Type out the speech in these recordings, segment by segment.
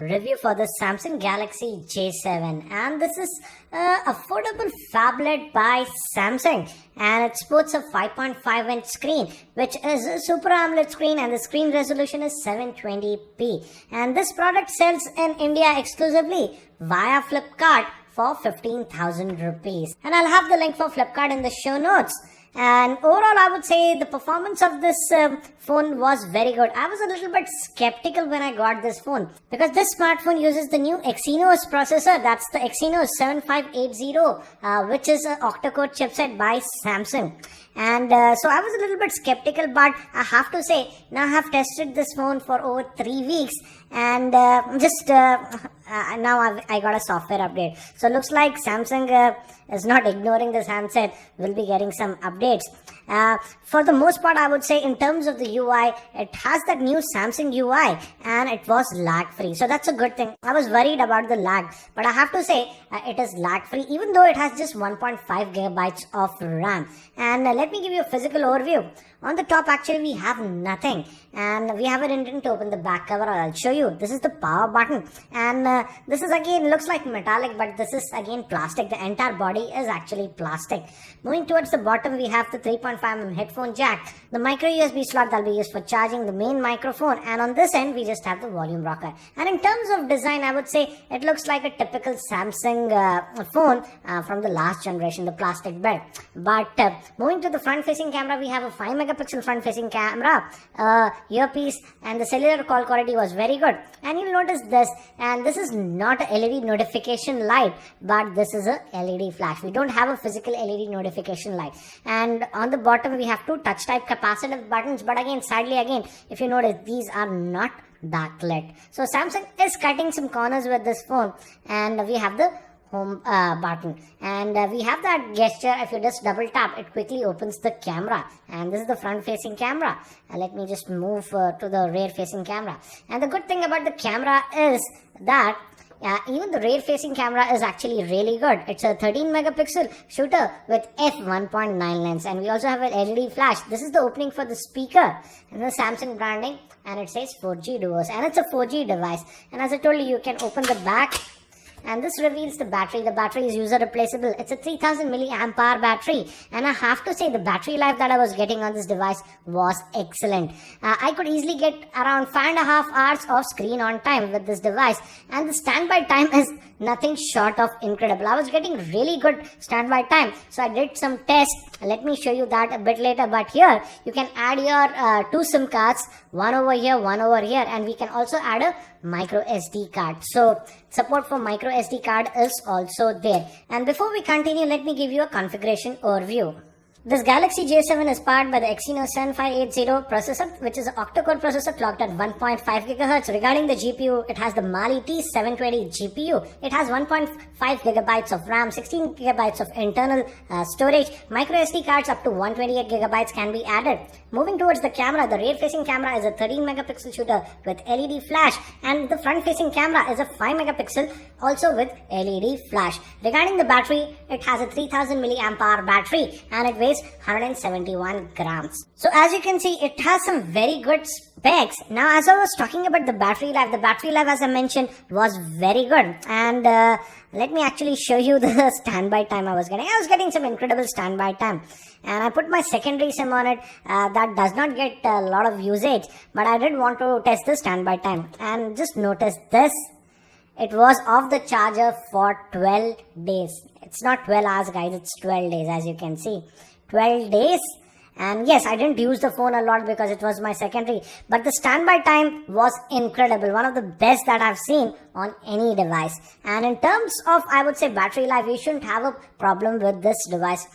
review for the Samsung Galaxy J7, and this is affordable phablet by Samsung, and it sports a 5.5-inch screen, which is a Super AMOLED screen, and the screen resolution is 720p. And this product sells in India exclusively via Flipkart for 15,000 rupees. And I'll have the link for Flipkart in the show notes. And overall, I would say the performance of this phone was very good. I was a little bit skeptical when I got this phone because this smartphone uses the new Exynos processor. That's the Exynos 7580, which is an octa-core chipset by Samsung. And so I was a little bit skeptical, but I have to say, now I have tested this phone for over 3 weeks, and now I got a software update. So it looks like Samsung is not ignoring this handset. We'll be getting some updates. For the most part, I would say in terms of the UI, it has that new Samsung UI, and it was lag free. So that's a good thing. I was worried about the lag, but I have to say it is lag free, even though it has just 1.5 gigabytes of RAM. And let me give you a physical overview. On the top, actually, we have nothing, and we have it intended to open the back cover. I'll show you. This is the power button, and this is again looks like metallic, but this is again plastic. The entire body is actually plastic. Moving towards the bottom, we have the 3.5mm headphone jack, the micro USB slot that will be used for charging, the main microphone, and on this end, we just have the volume rocker. And in terms of design, I would say it looks like a typical Samsung phone from the last generation, the plastic bed. But moving to the front-facing camera, we have a 5-megapixel front-facing camera, earpiece, and the cellular call quality was very good. And you'll notice this, and this is not a LED notification light, but this is a LED flash. We don't have a physical LED notification light. And on the bottom, we have two touch-type capacitive buttons, but again, sadly, if you notice, these are not backlit. So Samsung is cutting some corners with this phone, and we have the home button, and we have that gesture. If you just double tap, it quickly opens the camera, and this is the front facing camera. Let me just move to the rear facing camera. And the good thing about the camera is that even the rear facing camera is actually really good. It's a 13 megapixel shooter with f1.9 lens, and we also have an LED flash. This is the opening for the speaker, and the Samsung branding, and it says 4G duos, and it's a 4G device. And as I told you, you can open the back, and this reveals the battery. The battery is user replaceable. It's a 3000 milliamp hour battery, and I have to say the battery life that I was getting on this device was excellent. I could easily get around 5.5 hours of screen on time with this device, and the standby time is nothing short of incredible. I was getting really good standby time, so I did some tests. Let me show you that a bit later, but here you can add your 2 SIM cards, one over here, one over here, and we can also add a micro SD card. So support for micro SD card is also there. And before we continue, let me give you a configuration overview. This Galaxy J7 is powered by the Exynos 7580 processor, which is an octa-core processor clocked at 1.5 GHz. Regarding the GPU, it has the Mali T720 GPU. It has 1.5 gigabytes of RAM, 16 gigabytes of internal storage. Micro SD cards up to 128 gigabytes can be added. Moving towards the camera, the rear-facing camera is a 13 megapixel shooter with LED flash, and the front-facing camera is a 5 megapixel also with LED flash. Regarding the battery, it has a 3000 milliamp hour battery, and it weighs 171 grams. So as you can see, it has some very good specs. Now, as I was talking about the battery life, as I mentioned, was very good. And let me actually show you the standby time I was getting. I was getting some incredible standby time, and I put my secondary SIM on it. That does not get a lot of usage, but I did want to test the standby time. And just notice this. It was off the charger for 12 days. It's not 12 hours, guys. It's 12 days, as you can see. 12 days. And yes, I didn't use the phone a lot because it was my secondary, but the standby time was incredible. One of the best that I've seen on any device. And in terms of, I would say, battery life, you shouldn't have a problem with this device.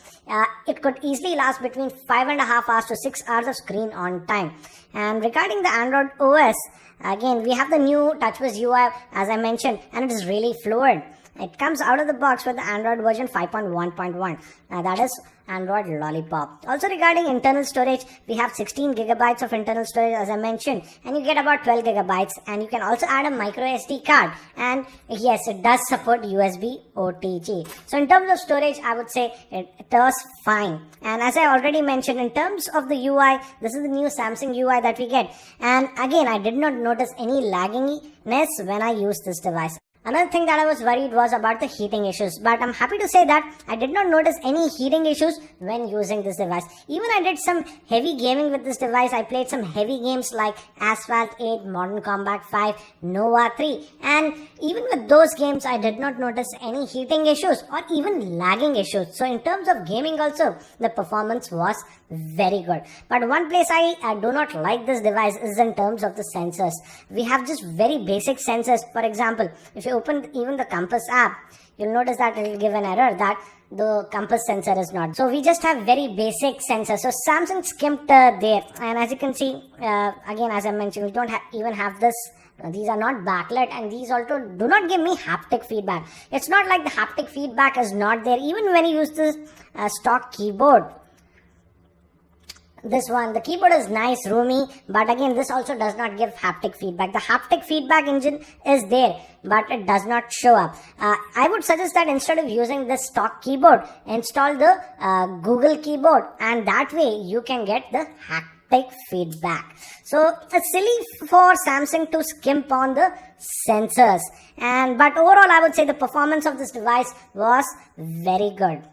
It could easily last between 5.5 hours to 6 hours of screen on time. And regarding the Android OS, again, we have the new TouchWiz UI, as I mentioned, and it is really fluid. It comes out of the box with the Android version 5.1.1. That is Android Lollipop. Also regarding internal storage, we have 16 gigabytes of internal storage as I mentioned, and you get about 12 gigabytes, and you can also add a micro SD card, and yes, it does support USB OTG. So in terms of storage, I would say it was fine. And as I already mentioned, in terms of the UI, this is the new Samsung UI that we get, and again, I did not notice any lagginess when I used this device. Another thing that I was worried was about the heating issues, but I'm happy to say that I did not notice any heating issues when using this device. Even I did some heavy gaming with this device. I played some heavy games like Asphalt 8, Modern Combat 5, Nova 3, and even with those games, I did not notice any heating issues or even lagging issues. So in terms of gaming also, the performance was very good. But one place I do not like this device is in terms of the sensors. We have just very basic sensors. For example, if you open even the Compass app, you'll notice that it will give an error that the compass sensor is not. So we just have very basic sensors. So Samsung skimped there, and as you can see, again as I mentioned, we don't even have this. These are not backlit, and these also do not give me haptic feedback. It's not like the haptic feedback is not there even when you use this stock keyboard. This one, the keyboard is nice, roomy, but again, this also does not give haptic feedback. The haptic feedback engine is there, but it does not show up. I would suggest that instead of using the stock keyboard, install the Google keyboard, and that way you can get the haptic feedback. So it's silly for Samsung to skimp on the sensors, but overall, I would say the performance of this device was very good.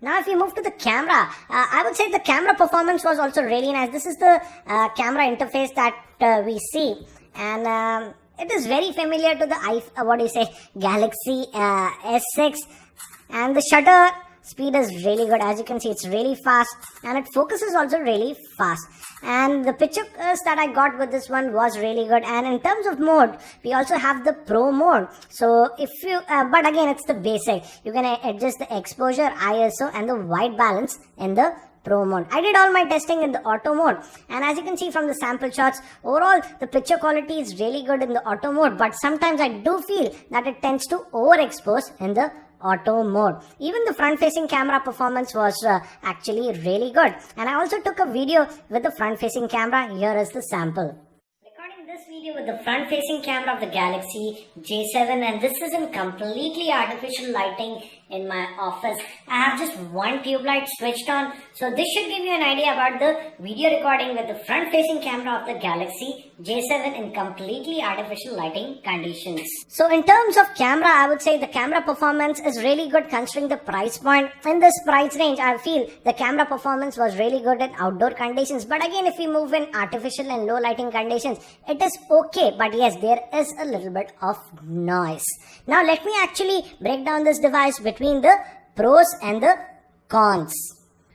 Now, if we move to the camera, I would say the camera performance was also really nice. This is the camera interface that we see, and it is very familiar to the Galaxy S6, and the shutter speed is really good. As you can see, it's really fast, and it focuses also really fast. And the pictures that I got with this one was really good. And in terms of mode, we also have the Pro mode. So if you, but again, it's the basic. You can adjust the exposure, ISO, and the white balance in the Pro mode. I did all my testing in the auto mode, and as you can see from the sample shots, overall the picture quality is really good in the auto mode, but sometimes I do feel that it tends to overexpose in the auto mode. Even the front facing camera performance was actually really good, and I also took a video with the front facing camera. Here is the sample. Recording this video with the front facing camera of the Galaxy J7, and this is in completely artificial lighting in my office. I have just one tube light switched on, so this should give you an idea about the video recording with the front facing camera of the Galaxy J7 in completely artificial lighting conditions. So in terms of camera, I would say the camera performance is really good considering the price point. In this price range, I feel the camera performance was really good in outdoor conditions, but again, if we move in artificial and low lighting conditions, it is okay, but yes, there is a little bit of noise. Now let me actually break down this device between the pros and the cons.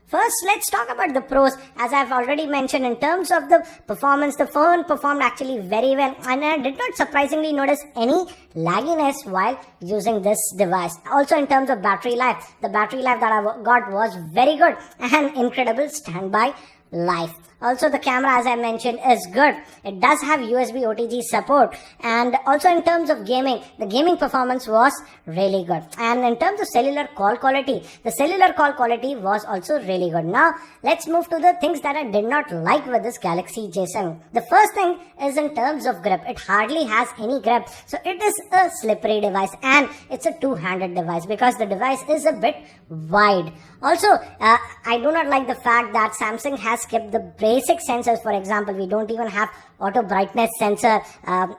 First, let's talk about the pros. As I've already mentioned, in terms of the performance, the phone performed actually very well, and I did not surprisingly notice any lagginess while using this device. Also, in terms of battery life, the battery life that I got was very good and incredible standby life. Also, the camera, as I mentioned, is good. It does have USB OTG support, and also in terms of gaming, the gaming performance was really good. And in terms of cellular call quality, the cellular call quality was also really good. Now, let's move to the things that I did not like with this Galaxy J7. The first thing is in terms of grip. It hardly has any grip. So it is a slippery device, and it's a two-handed device because the device is a bit wide. Also, I do not like the fact that Samsung has kept the basic sensors. For example, we don't even have auto brightness sensor,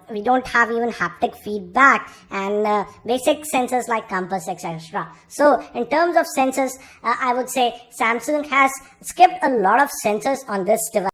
we don't have even haptic feedback, and basic sensors like compass, etc. So in terms of sensors, I would say Samsung has skipped a lot of sensors on this device.